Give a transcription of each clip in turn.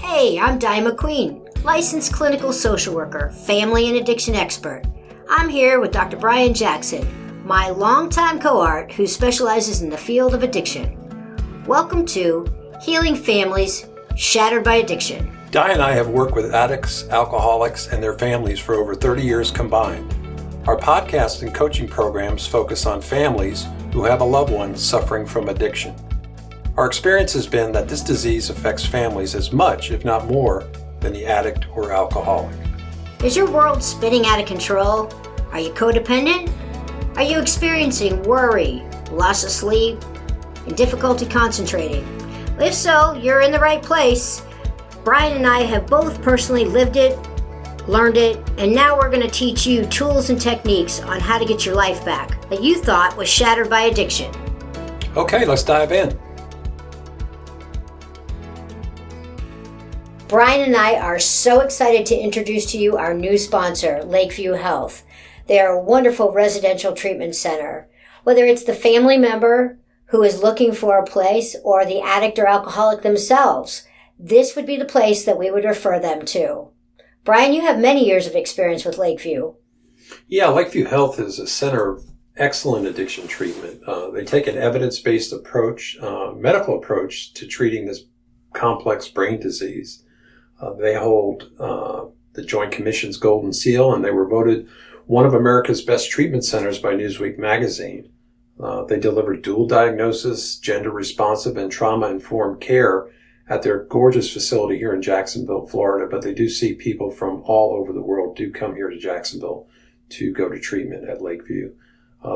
Hey, I'm Di McQueen, licensed clinical social worker, family and addiction expert. I'm here with Dr. Brian Jackson, my longtime cohort who specializes in the field of addiction. Welcome to Healing Families Shattered by Addiction. Di and I have worked with addicts, alcoholics, and their families for over 30 years combined. Our podcast and coaching programs focus on families who have a loved one suffering from addiction. Our experience has been that this disease affects families as much, if not more, than the addict or alcoholic. Is your world spinning out of control? Are you codependent? Are you experiencing worry, loss of sleep, and difficulty concentrating? If so, you're in the right place. Brian and I have both personally lived it, learned it, and now we're going to teach you tools and techniques on how to get your life back that you thought was shattered by addiction. Okay, let's dive in. Brian and I are so excited to introduce to you our new sponsor, Lakeview Health. They are a wonderful residential treatment center. Whether it's the family member who is looking for a place or the addict or alcoholic themselves, this would be the place that we would refer them to. Brian, you have many years of experience with Lakeview. Yeah, Lakeview Health is a center of excellent addiction treatment. They take an evidence-based approach, medical approach to treating this complex brain disease. They hold the Joint Commission's Golden Seal, and they were voted one of America's best treatment centers by Newsweek magazine. They deliver dual diagnosis, gender-responsive, and trauma-informed care at their gorgeous facility here in Jacksonville, Florida. But they do see people from all over the world do come here to Jacksonville to go to treatment at Lakeview.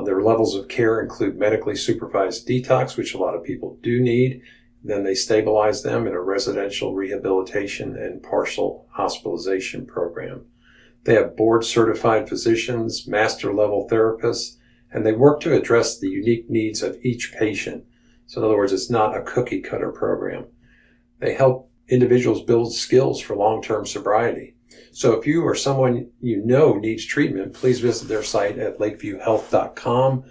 Their levels of care include medically supervised detox, which a lot of people do need. Then they stabilize them in a residential rehabilitation and partial hospitalization program. They have board-certified physicians, master-level therapists, and they work to address the unique needs of each patient. So in other words, it's not a cookie-cutter program. They help individuals build skills for long-term sobriety. So if you or someone you know needs treatment, please visit their site at lakeviewhealth.com.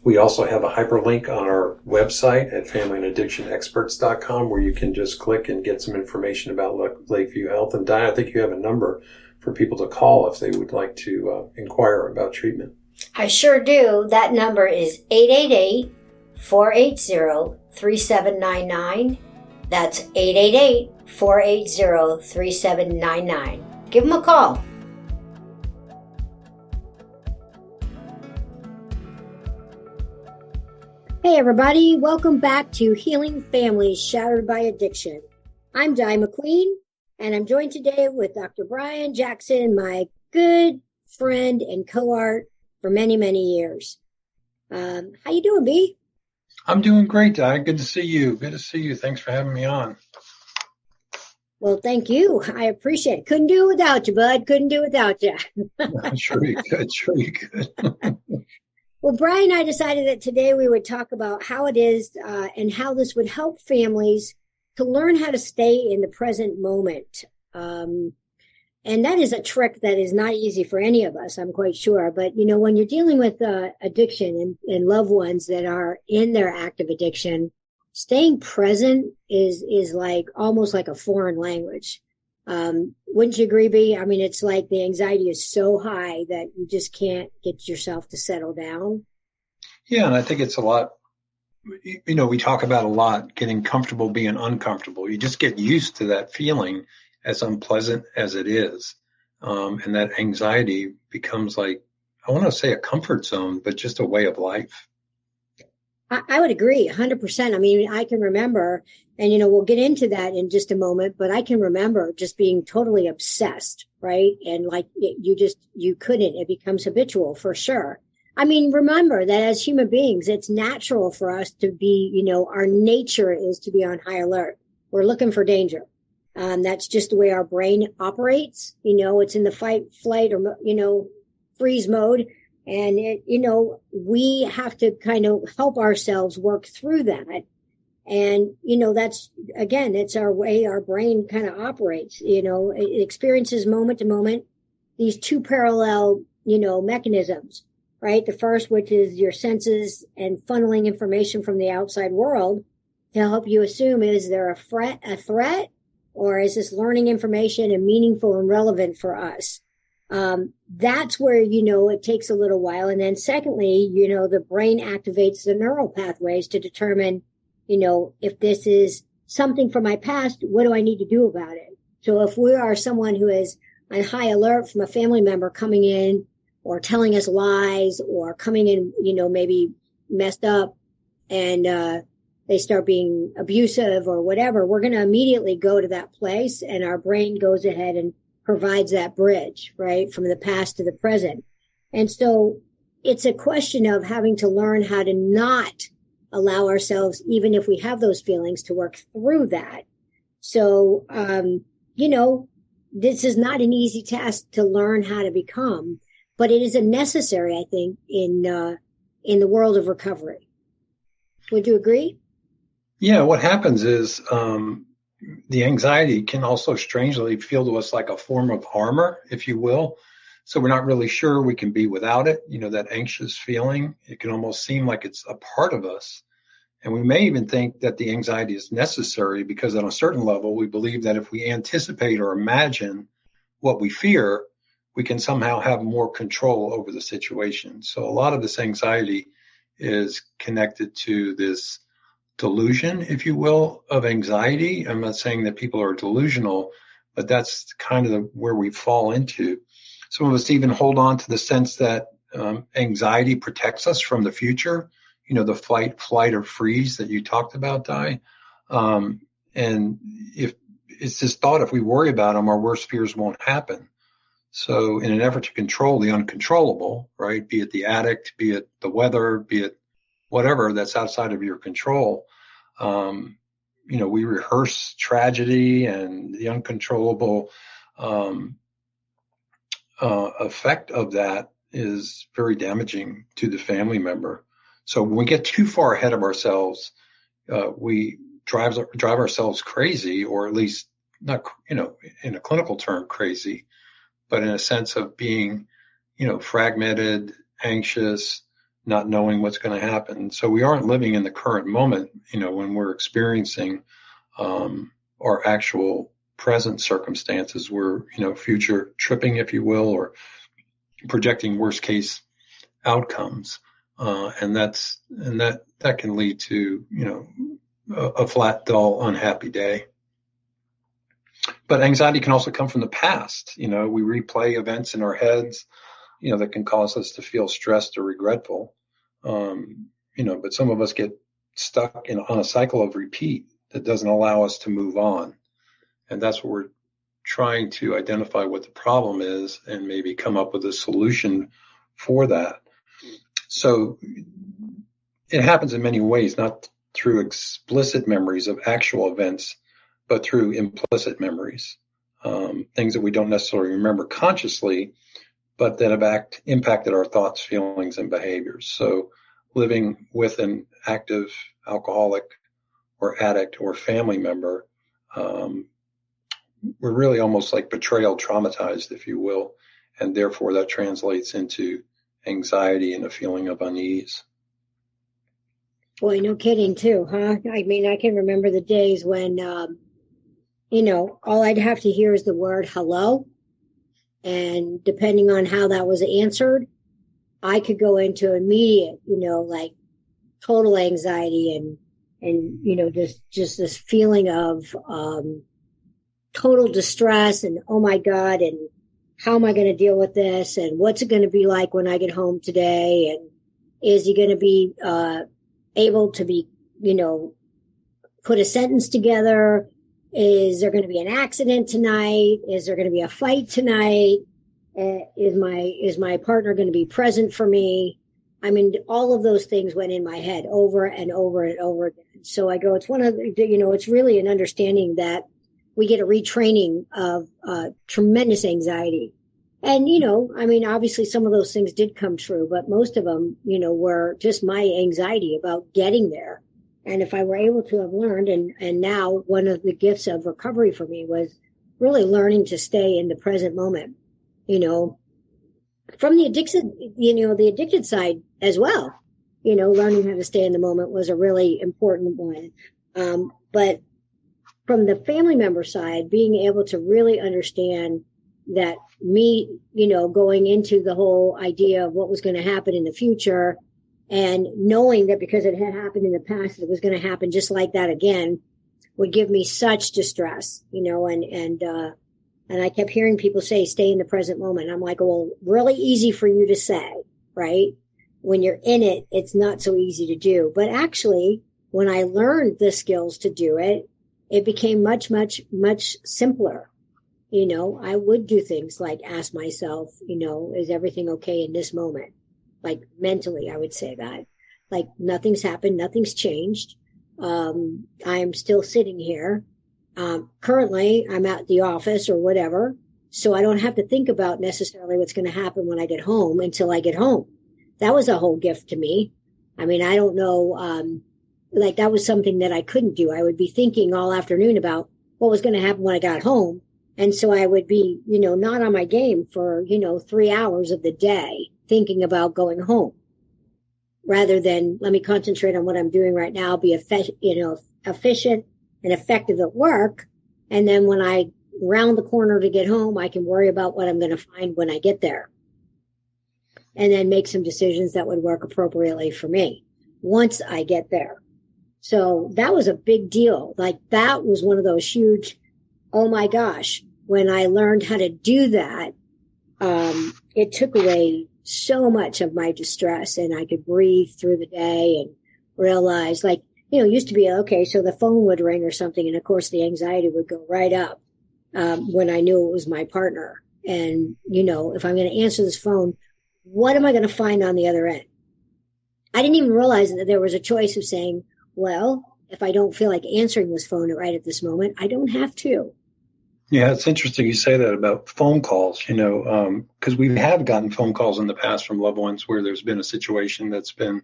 We also have a hyperlink on our website at familyandaddictionexperts.com where you can just click and get some information about Lakeview Health. And Diane, I think you have a number for people to call if they would like to inquire about treatment. I sure do. That number is 888-480-3799. That's 888-480-3799. Give them a call. Hey everybody, welcome back to Healing Families Shattered by Addiction. I'm Di McQueen, and I'm joined today with Dr. Brian Jackson, my good friend and cohort for many, many years. How you doing, B? I'm doing great, Di. Good to see you. Good to see you. Thanks for having me on. Well, thank you. I appreciate it. Couldn't do it without you, bud. Couldn't do it without you. Sure you could. Sure you could. Well, Brian and I decided that today we would talk about how it is and how this would help families to learn how to stay in the present moment. And that is a trick that is not easy for any of us, I'm quite sure. But, you know, when you're dealing with addiction and loved ones that are in their active addiction, staying present is like almost like a foreign language. Wouldn't you agree, B? I mean, it's like the anxiety is so high that you just can't get yourself to settle down. Yeah, and I think it's a lot, you know, we talk about a lot getting comfortable being uncomfortable. You just get used to that feeling as unpleasant as it is. And that anxiety becomes like, I want to say a comfort zone, but just a way of life. I would agree 100%. I mean, I can remember, and, you know, we'll get into that in just a moment, but I can remember just being totally obsessed, right? And like you couldn't, it becomes habitual for sure. I mean, remember that as human beings, it's natural for us to be, you know, our nature is to be on high alert. We're looking for danger. That's just the way our brain operates. You know, it's in the fight, flight, or, you know, freeze mode. And, you know, we have to kind of help ourselves work through that. And, you know, that's, again, it's our way our brain kind of operates. You know, it experiences moment to moment these two parallel, you know, mechanisms, right? The first, which is your senses and funneling information from the outside world to help you assume, is there a threat, or is this learning information and meaningful and relevant for us? That's where, it takes a little while. And then secondly, the brain activates the neural pathways to determine, if this is something from my past, what do I need to do about it? So if we are someone who is on high alert from a family member coming in or telling us lies or coming in, maybe messed up and, they start being abusive or whatever, we're going to immediately go to that place, and our brain goes ahead and provides that bridge, right, from the past to the present. And so it's a question of having to learn how to not allow ourselves, even if we have those feelings, to work through that. So, this is not an easy task to learn how to become, but it is a necessary, I think, in the world of recovery. Would you agree? Yeah, what happens is the anxiety can also strangely feel to us like a form of armor, if you will. So we're not really sure we can be without it. That anxious feeling, it can almost seem like it's a part of us. And we may even think that the anxiety is necessary because on a certain level, we believe that if we anticipate or imagine what we fear, we can somehow have more control over the situation. So a lot of this anxiety is connected to this delusion, if you will, of anxiety. I'm not saying that people are delusional, but that's kind of where we fall into. Some of us even hold on to the sense that anxiety protects us from the future, the fight, flight, or freeze that you talked about, Di. And if it's this thought, if we worry about them, our worst fears won't happen. So in an effort to control the uncontrollable, right, be it the addict, be it the weather, be it whatever that's outside of your control, we rehearse tragedy, and the uncontrollable effect of that is very damaging to the family member. So when we get too far ahead of ourselves, we drive ourselves crazy, or at least not, in a clinical term, crazy, but in a sense of being, fragmented, anxious, not knowing what's going to happen. So we aren't living in the current moment, when we're experiencing our actual present circumstances. We're, future tripping, if you will, or projecting worst case outcomes. And that can lead to, a flat, dull, unhappy day. But anxiety can also come from the past. We replay events in our heads, that can cause us to feel stressed or regretful. But some of us get stuck on a cycle of repeat that doesn't allow us to move on. And that's what we're trying to identify what the problem is and maybe come up with a solution for that. So it happens in many ways, not through explicit memories of actual events, but through implicit memories, things that we don't necessarily remember consciously, but that have impacted our thoughts, feelings, and behaviors. So living with an active alcoholic or addict or family member, we're really almost like betrayal traumatized, if you will, and therefore that translates into anxiety and a feeling of unease. Boy, no kidding too, huh? I mean, I can remember the days when, all I'd have to hear is the word hello. And depending on how that was answered, I could go into immediate, like total anxiety and just this feeling of, total distress and, oh my God, and how am I going to deal with this? And what's it going to be like when I get home today? And is he going to be, able to be, put a sentence together? Is there going to be an accident tonight? Is there going to be a fight tonight? Is my partner going to be present for me? I mean, all of those things went in my head over and over and over again. So I go, it's one of the, it's really an understanding that we get a retraining of tremendous anxiety. And, obviously some of those things did come true, but most of them, were just my anxiety about getting there. And if I were able to have learned, and now one of the gifts of recovery for me was really learning to stay in the present moment, from the addicted side as well, learning how to stay in the moment was a really important one. But from the family member side, being able to really understand that me, going into the whole idea of what was going to happen in the future and knowing that because it had happened in the past, it was going to happen just like that again, would give me such distress, and I kept hearing people say, stay in the present moment. I'm like, well, really easy for you to say, right? When you're in it, it's not so easy to do. But actually, when I learned the skills to do it, it became much, much, much simpler. I would do things like ask myself, is everything okay in this moment? Like mentally, I would say that. Like nothing's happened, nothing's changed. I'm still sitting here. Currently, I'm at the office or whatever, so I don't have to think about necessarily what's going to happen when I get home until I get home. That was a whole gift to me. I mean, I don't know, like that was something that I couldn't do. I would be thinking all afternoon about what was going to happen when I got home. And so I would be, not on my game for, 3 hours of the day thinking about going home rather than let me concentrate on what I'm doing right now, be efficient and effective at work. And then when I round the corner to get home, I can worry about what I'm going to find when I get there and then make some decisions that would work appropriately for me once I get there. So that was a big deal. Like that was one of those huge, oh my gosh, when I learned how to do that, it took away so much of my distress and I could breathe through the day and realize like, it used to be, okay, so the phone would ring or something. And of course the anxiety would go right up, when I knew it was my partner. And, if I'm going to answer this phone, what am I going to find on the other end? I didn't even realize that there was a choice of saying, well, if I don't feel like answering this phone right at this moment, I don't have to. Yeah, it's interesting you say that about phone calls, because we have gotten phone calls in the past from loved ones where there's been a situation that's been,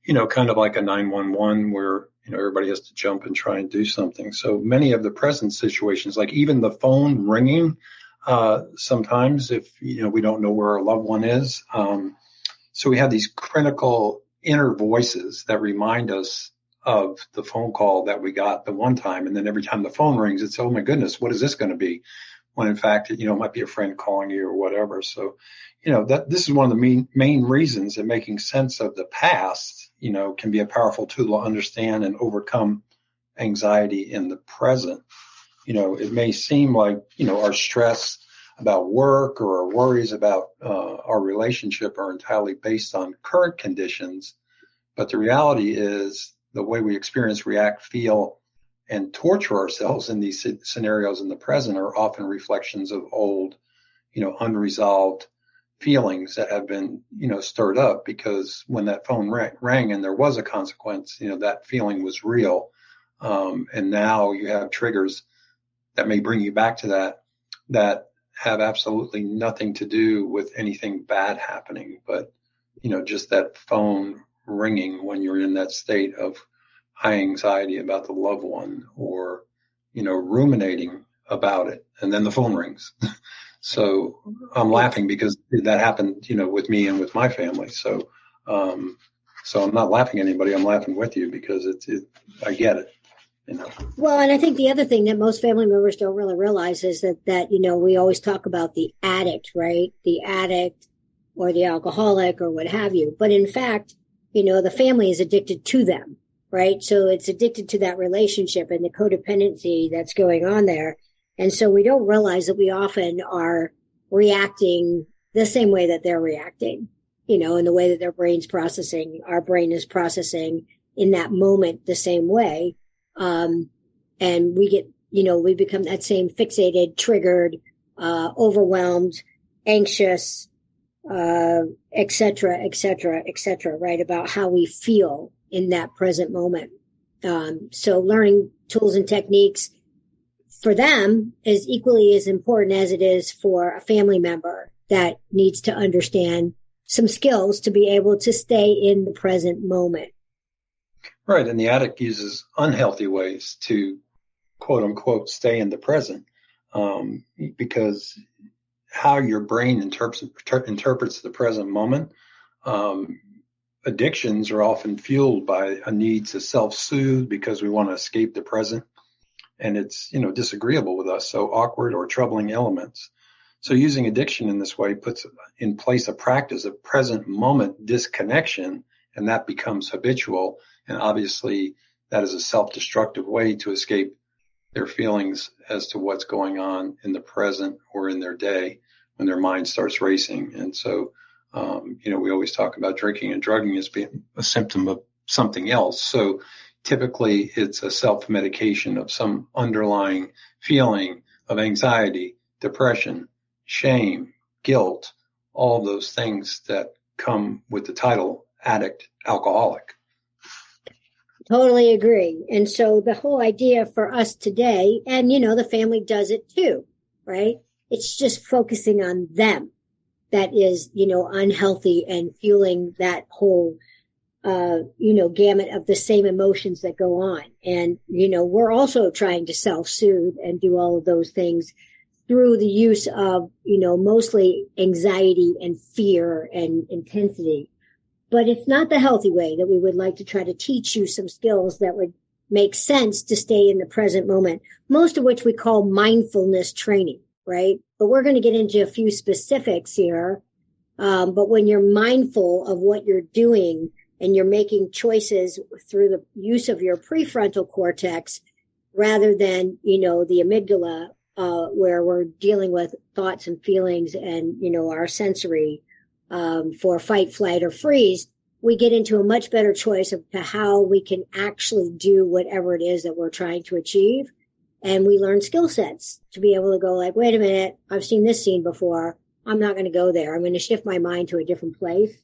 kind of like a 911 where, everybody has to jump and try and do something. So many of the present situations, like even the phone ringing, sometimes if, we don't know where our loved one is. So we have these critical inner voices that remind us of the phone call that we got the one time. And then every time the phone rings, it's, oh my goodness, what is this going to be? When in fact, it might be a friend calling you or whatever. So, this is one of the main reasons that making sense of the past, can be a powerful tool to understand and overcome anxiety in the present. It may seem like, our stress about work or our worries about our relationship are entirely based on current conditions. But the reality is the way we experience, react, feel, and torture ourselves in these scenarios in the present are often reflections of old, unresolved feelings that have been, stirred up because when that phone rang and there was a consequence, that feeling was real. And now you have triggers that may bring you back to that have absolutely nothing to do with anything bad happening, but, just that phone ringing when you're in that state of high anxiety about the loved one or, ruminating about it. And then the phone rings. So I'm laughing because that happened, with me and with my family. So I'm not laughing at anybody. I'm laughing with you because I get it. Well, and I think the other thing that most family members don't really realize is that, we always talk about the addict, right? The addict or the alcoholic or what have you. But in fact, the family is addicted to them, right? So it's addicted to that relationship and the codependency that's going on there. And so we don't realize that we often are reacting the same way that they're reacting, in the way that their brain's processing, our brain is processing in that moment the same way. And we get, we become that same fixated, triggered, overwhelmed, anxious, et cetera, et cetera, et cetera, right? About how we feel in that present moment. So learning tools and techniques for them is equally as important as it is for a family member that needs to understand some skills to be able to stay in the present moment. Right. And the addict uses unhealthy ways to, quote unquote, stay in the present, because how your brain interprets the present moment. Addictions are often fueled by a need to self-soothe because we want to escape the present. and it's, disagreeable with us. So awkward or troubling elements. So using addiction in this way puts in place a practice of present moment disconnection, and that becomes habitual. And obviously that is a self-destructive way to escape their feelings as to what's going on in the present or in their day when their mind starts racing. And so, we always talk about drinking and drugging as being a symptom of something else. So typically it's a self-medication of some underlying feeling of anxiety, depression, shame, guilt, all those things that come with the title addict, alcoholic. Totally agree. And so the whole idea for us today, and the family does it too, right? It's just focusing on them that is, unhealthy and fueling that whole, gamut of the same emotions that go on. And, we're also trying to self-soothe and do all of those things through the use of, mostly anxiety and fear and intensity. But it's not the healthy way that we would like to try to teach you some skills that would make sense to stay in the present moment, most of which we call mindfulness training, right? But we're going to get into a few specifics here. But when you're mindful of what you're doing and you're making choices through the use of your prefrontal cortex rather than, the amygdala, where we're dealing with thoughts and feelings and, our sensory for fight, flight, or freeze, we get into a much better choice of to how we can actually do whatever it is that we're trying to achieve. And we learn skill sets to be able to go like, wait a minute, I've seen this scene before. I'm not going to go there. I'm going to shift my mind to a different place.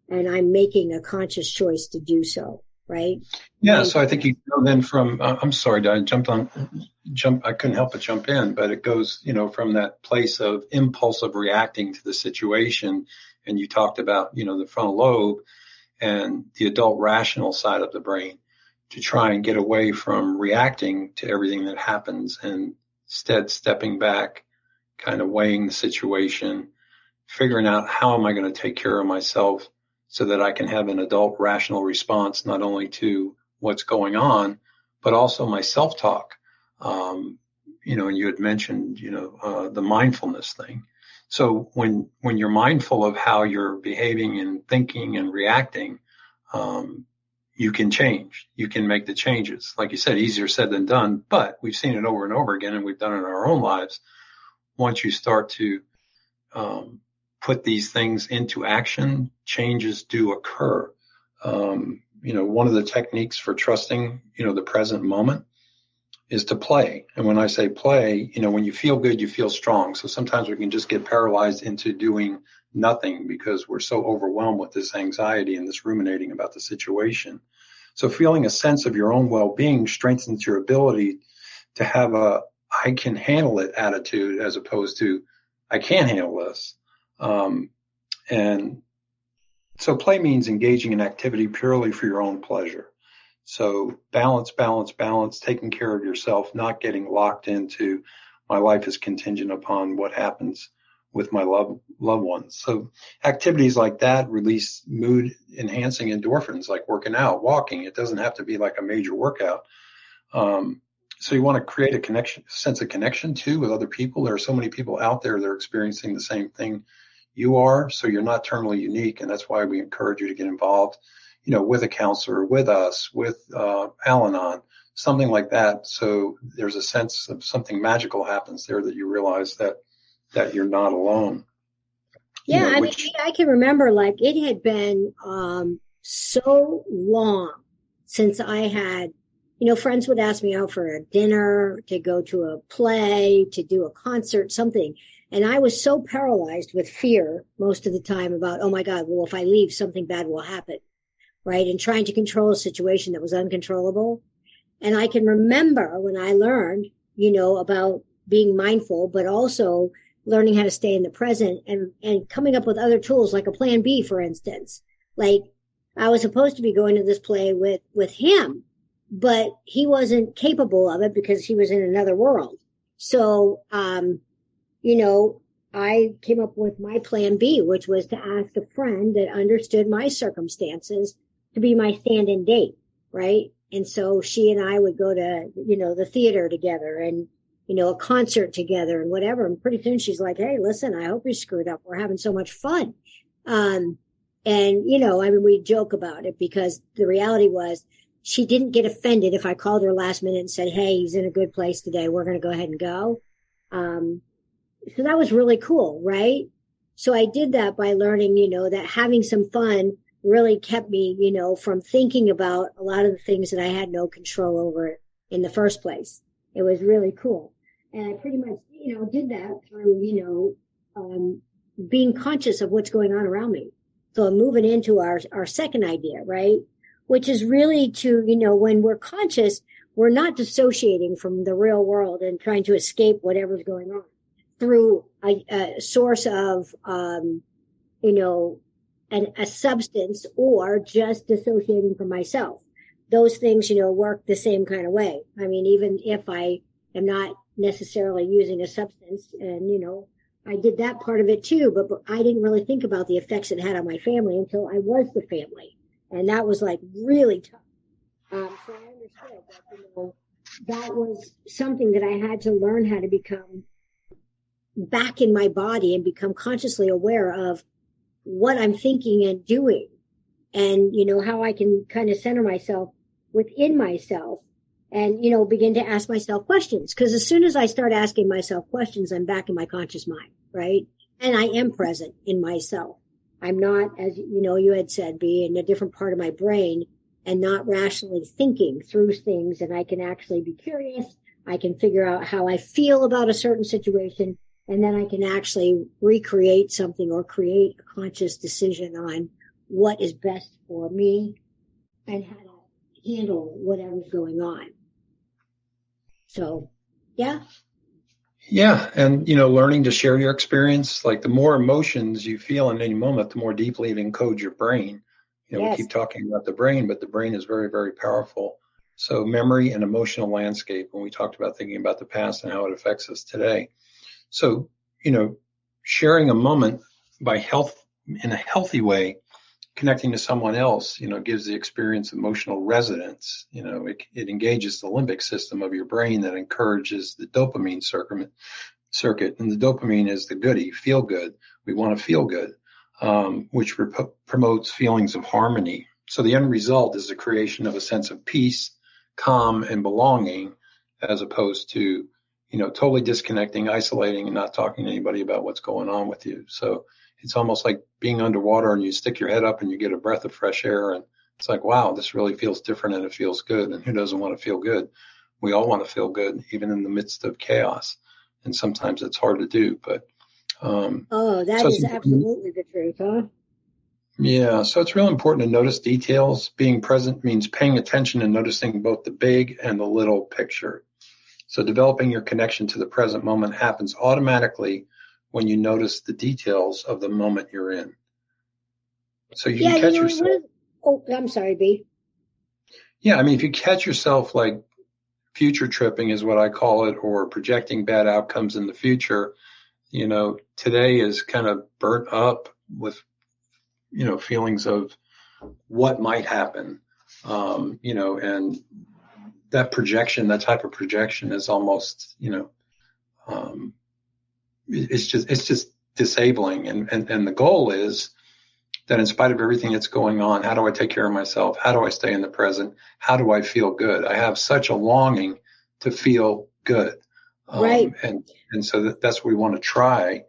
And I'm making a conscious choice to do so, right? Yeah, so I think then from, I'm sorry, I I couldn't help but jump in, but it goes, from that place of impulsive reacting to the situation. And you talked about, the frontal lobe and the adult rational side of the brain to try and get away from reacting to everything that happens and instead stepping back, kind of weighing the situation, figuring out how am I going to take care of myself so that I can have an adult rational response, not only to what's going on, but also my self-talk. And you had mentioned, the mindfulness thing. So when you're mindful of how you're behaving and thinking and reacting, you can change. You can make the changes. Like you said, easier said than done, but we've seen it over and over again, and we've done it in our own lives. Once you start to put these things into action, changes do occur. One of the techniques for trusting, the present moment is to play. And when I say play, when you feel good, you feel strong. So sometimes we can just get paralyzed into doing nothing because we're so overwhelmed with this anxiety and this ruminating about the situation. So feeling a sense of your own well-being strengthens your ability to have a I can handle it attitude as opposed to I can't handle this. And so play means engaging in activity purely for your own pleasure. So balance, taking care of yourself, not getting locked into my life is contingent upon what happens with my loved ones. So activities like that release mood enhancing endorphins like working out, walking. It doesn't have to be like a major workout. So you want to create a sense of connection too with other people. There are so many people out there that are experiencing the same thing you are. So you're not terminally unique. And that's why we encourage you to get involved, with a counselor, with us, with Al-Anon, something like that. So there's a sense of something magical happens there that you realize that you're not alone. Yeah, I can remember like it had been so long since I had, friends would ask me out for a dinner, to go to a play, to do a concert, something. And I was so paralyzed with fear most of the time about, oh my God, well, if I leave, something bad will happen. Right. And trying to control a situation that was uncontrollable. And I can remember when I learned, about being mindful, but also learning how to stay in the present and coming up with other tools like a plan B, for instance. Like I was supposed to be going to this play with him, but he wasn't capable of it because he was in another world. So, I came up with my plan B, which was to ask a friend that understood my circumstances to be my stand-in date, right? And so she and I would go to, the theater together and, a concert together and whatever. And pretty soon she's like, hey, listen, I hope you screwed up. We're having so much fun. We joke about it because the reality was she didn't get offended if I called her last minute and said, hey, he's in a good place today. We're going to go ahead and go. So that was really cool, right? So I did that by learning, that having some fun really kept me, from thinking about a lot of the things that I had no control over in the first place. It was really cool. And I pretty much, did that through, being conscious of what's going on around me. So I'm moving into our second idea, right? Which is really to, when we're conscious, we're not dissociating from the real world and trying to escape whatever's going on through a source of, a substance or just dissociating from myself. Those things, work the same kind of way. I mean, even if I am not necessarily using a substance and, I did that part of it too, but I didn't really think about the effects it had on my family until I was the family. And that was like really tough. So I understood that, that was something that I had to learn how to become back in my body and become consciously aware of what I'm thinking and doing and, how I can kind of center myself within myself and, begin to ask myself questions. Because as soon as I start asking myself questions, I'm back in my conscious mind, right? And I am present in myself. I'm not, as you had said, in a different part of my brain and not rationally thinking through things. And I can actually be curious. I can figure out how I feel about a certain situation. And then I can actually recreate something or create a conscious decision on what is best for me and how to handle whatever's going on. So, yeah. Yeah. And, learning to share your experience, like the more emotions you feel in any moment, the more deeply it encodes your brain. Yes. We keep talking about the brain, but the brain is very, very powerful. So memory and emotional landscape, when we talked about thinking about the past and how it affects us today. So, sharing a moment in a healthy way, connecting to someone else, gives the experience emotional resonance. It engages the limbic system of your brain that encourages the dopamine circuit. And the dopamine is the goodie, feel good. We want to feel good, which promotes feelings of harmony. So the end result is the creation of a sense of peace, calm, and belonging, as opposed to totally disconnecting, isolating, and not talking to anybody about what's going on with you. So it's almost like being underwater and you stick your head up and you get a breath of fresh air. And it's like, wow, this really feels different and it feels good. And who doesn't want to feel good? We all want to feel good, even in the midst of chaos. And sometimes it's hard to do, but. That is absolutely the truth, huh? Yeah. So it's real important to notice details. Being present means paying attention and noticing both the big and the little picture. So developing your connection to the present moment happens automatically when you notice the details of the moment you're in. So you can catch yourself. I'm sorry, B. Yeah, if you catch yourself like future tripping is what I call it, or projecting bad outcomes in the future, today is kind of burnt up with, feelings of what might happen, and that type of projection is almost, it's just disabling. And the goal is that in spite of everything that's going on, how do I take care of myself? How do I stay in the present? How do I feel good? I have such a longing to feel good. Right. And so that's what we want to try,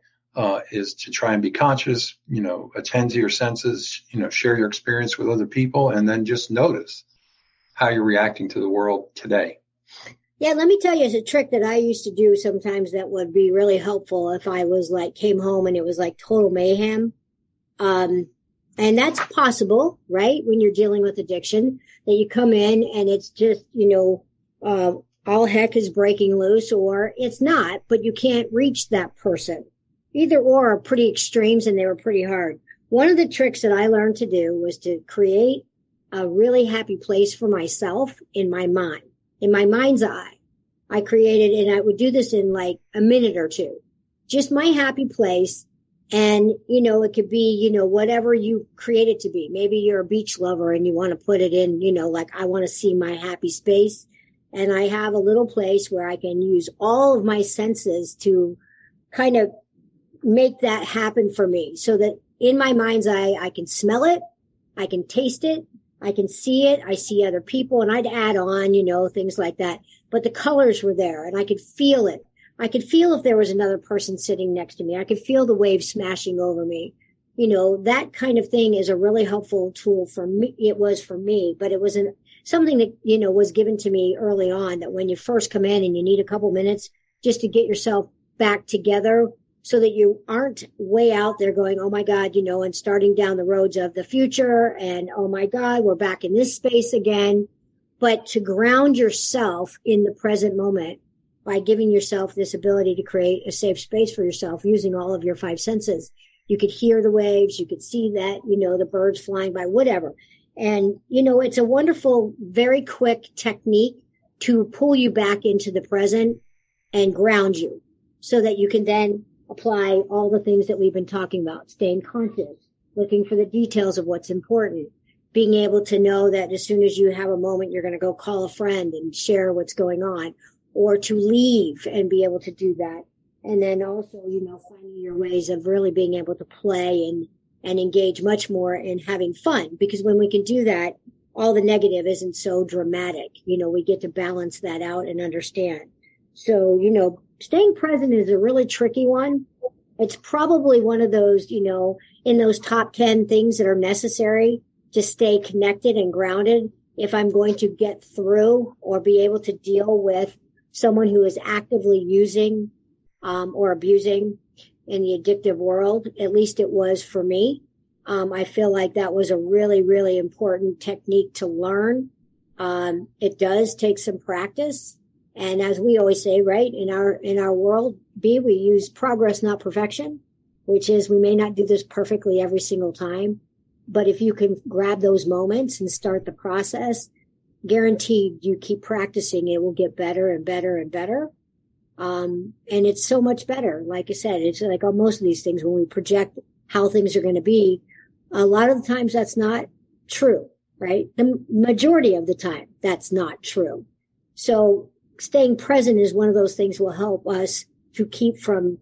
is to try and be conscious, attend to your senses, share your experience with other people, and then just notice how you're reacting to the world today. Yeah, let me tell you, it's a trick that I used to do sometimes that would be really helpful if I was came home and it was total mayhem. And that's possible, right? When you're dealing with addiction, that you come in and it's just, all heck is breaking loose, or it's not, but you can't reach that person. Either or are pretty extremes and they were pretty hard. One of the tricks that I learned to do was to create a really happy place for myself in my mind, in my mind's eye. I created, and I would do this in a minute or two, just my happy place. And, it could be, whatever you create it to be. Maybe you're a beach lover and you want to put it in, like I want to see my happy space. And I have a little place where I can use all of my senses to kind of make that happen for me, so that in my mind's eye, I can smell it, I can taste it, I can see it, I see other people, and I'd add on, things like that. But the colors were there and I could feel it. I could feel if there was another person sitting next to me. I could feel the waves smashing over me. That kind of thing is a really helpful tool for me. It was for me, but it was something that, was given to me early on, that when you first come in and you need a couple minutes just to get yourself back together, so that you aren't way out there going, oh my God, and starting down the roads of the future. And oh my God, we're back in this space again. But to ground yourself in the present moment by giving yourself this ability to create a safe space for yourself using all of your five senses. You could hear the waves. You could see that, the birds flying by, whatever. And, it's a wonderful, very quick technique to pull you back into the present and ground you, so that you can then apply all the things that we've been talking about: staying conscious, looking for the details of what's important, being able to know that as soon as you have a moment, you're going to go call a friend and share what's going on, or to leave and be able to do that. And then also, finding your ways of really being able to play and engage much more in having fun. Because when we can do that, all the negative isn't so dramatic. We get to balance that out and understand. So, staying present is a really tricky one. It's probably one of those, in those top 10 things that are necessary to stay connected and grounded. If I'm going to get through or be able to deal with someone who is actively using or abusing in the addictive world, at least it was for me. I feel like that was a really, really important technique to learn. It does take some practice. And as we always say, right, in our world, we use progress, not perfection, which is we may not do this perfectly every single time. But if you can grab those moments and start the process, guaranteed you keep practicing, it will get better and better and better. And it's so much better. Like I said, it's like on most of these things, when we project how things are going to be, a lot of the times that's not true, right? The majority of the time, that's not true. So staying present is one of those things will help us to keep from,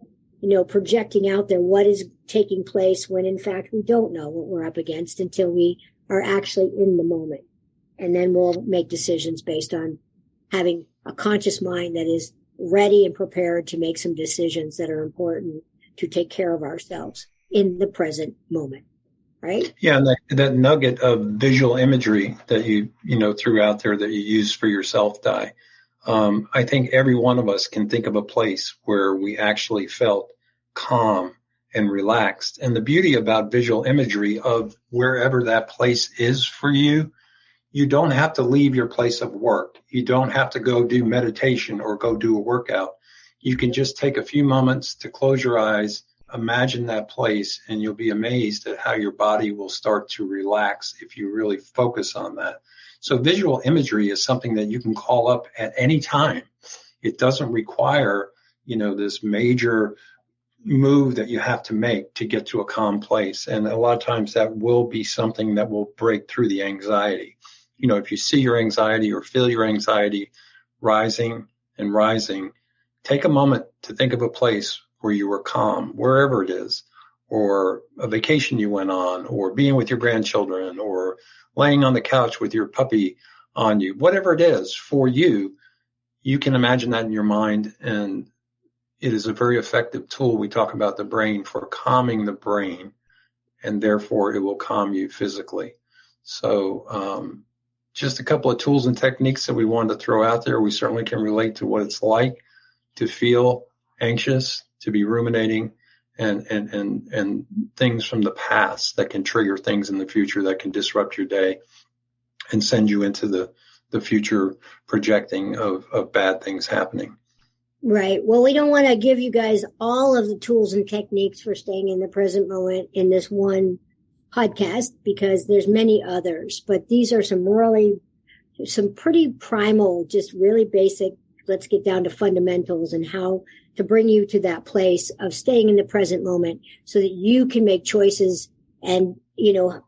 projecting out there what is taking place when in fact we don't know what we're up against until we are actually in the moment. And then we'll make decisions based on having a conscious mind that is ready and prepared to make some decisions that are important to take care of ourselves in the present moment. Right? Yeah, and that nugget of visual imagery that you threw out there that you use for yourself, Di. I think every one of us can think of a place where we actually felt calm and relaxed. And the beauty about visual imagery of wherever that place is for you, you don't have to leave your place of work. You don't have to go do meditation or go do a workout. You can just take a few moments to close your eyes, imagine that place, and you'll be amazed at how your body will start to relax if you really focus on that. So visual imagery is something that you can call up at any time. It doesn't require, this major move that you have to make to get to a calm place. And a lot of times that will be something that will break through the anxiety. If you see your anxiety or feel your anxiety rising and rising, take a moment to think of a place where you were calm, wherever it is, or a vacation you went on, or being with your grandchildren, or laying on the couch with your puppy on you, whatever it is for you, you can imagine that in your mind. And it is a very effective tool. We talk about the brain for calming the brain, and therefore it will calm you physically. So, just a couple of tools and techniques that we wanted to throw out there. We certainly can relate to what it's like to feel anxious, to be ruminating, and things from the past that can trigger things in the future that can disrupt your day and send you into the future projecting of bad things happening. Right. Well, we don't want to give you guys all of the tools and techniques for staying in the present moment in this one podcast, because there's many others, but these are some pretty primal, just really basic, let's get down to fundamentals and how to bring you to that place of staying in the present moment so that you can make choices and,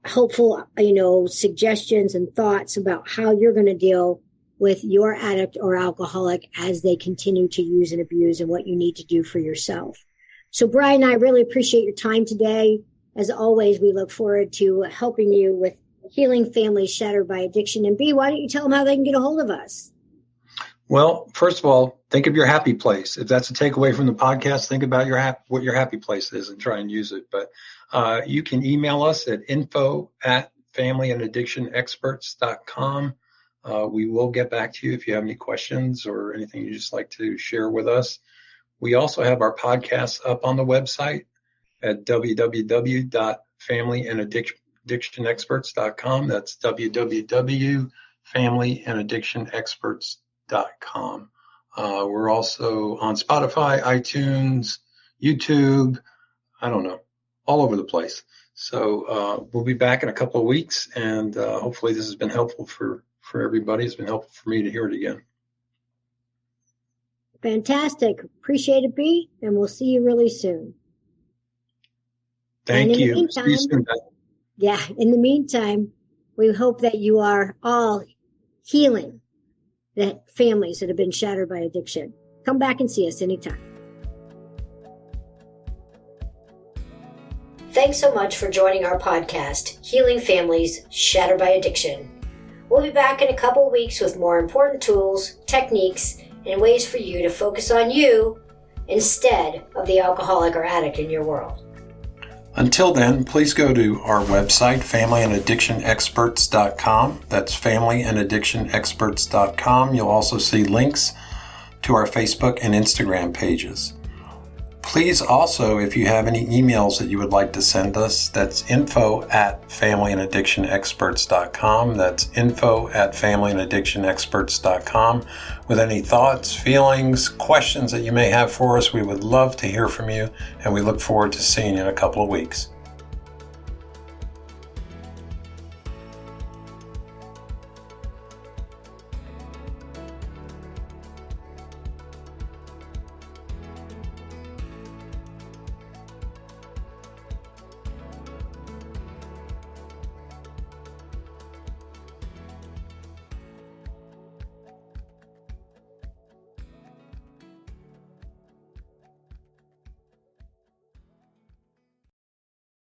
helpful, suggestions and thoughts about how you're going to deal with your addict or alcoholic as they continue to use and abuse and what you need to do for yourself. So Brian, I really appreciate your time today. As always, we look forward to helping you with healing families shattered by addiction. And B, why don't you tell them how they can get a hold of us? Well, first of all, think of your happy place. If that's a takeaway from the podcast, think about what your happy place is and try and use it. But you can email us at info@familyandaddictionexperts.com. We will get back to you if you have any questions or anything you just like to share with us. We also have our podcasts up on the website at www.familyandaddictionexperts.com. That's www.familyandaddictionexperts.com. We're also on Spotify, iTunes, YouTube, all over the place. So we'll be back in a couple of weeks, and hopefully this has been helpful for everybody. It's been helpful for me to hear it again. Fantastic. Appreciate it, B, and we'll see you really soon. Thank you. Meantime, see you soon, Beth. Yeah, in the meantime, we hope that you are all healing the families that have been shattered by addiction. Come back and see us anytime. Thanks so much for joining our podcast, Healing Families Shattered by Addiction. We'll be back in a couple of weeks with more important tools, techniques, and ways for you to focus on you instead of the alcoholic or addict in your world. Until then, please go to our website, familyandaddictionexperts.com. That's familyandaddictionexperts.com. You'll also see links to our Facebook and Instagram pages. Please also, if you have any emails that you would like to send us, that's info@familyandaddictionexperts.com. That's info@familyandaddictionexperts.com. With any thoughts, feelings, questions that you may have for us, we would love to hear from you, and we look forward to seeing you in a couple of weeks.